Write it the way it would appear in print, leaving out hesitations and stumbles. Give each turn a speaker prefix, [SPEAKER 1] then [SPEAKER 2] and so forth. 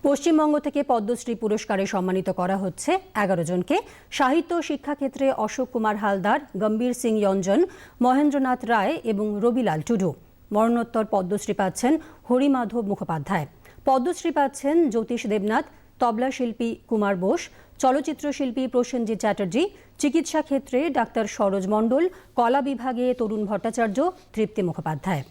[SPEAKER 1] পশ্চিমবঙ্গ থেকে পদ্মশ্রী পুরস্কারে সম্মানিত করা হচ্ছে 11 জনকে। সাহিত্য শিক্ষাক্ষেত্রে অশোক কুমার হালদার, গম্ভীর সিং ইয়ঞ্জন, মহেন্দ্রনাথ রায় এবং রবিলাল টুডু। মরণোত্তর পদ্মশ্রী পাচ্ছেন হরিমাধব মুখোপাধ্যায়। পদ্মশ্রী পাচ্ছেন জ্যোতিষ দেবনাথ, তবলা শিল্পী কুমার বোস, চলচ্চিত্র শিল্পী প্রসেনজিৎ চ্যাটার্জি, চিকিৎসা ক্ষেত্রে ডাক্তার সরোজ মণ্ডল, কলা বিভাগে তরুণ ভট্টাচার্য, তৃপ্তি মুখোপাধ্যায়।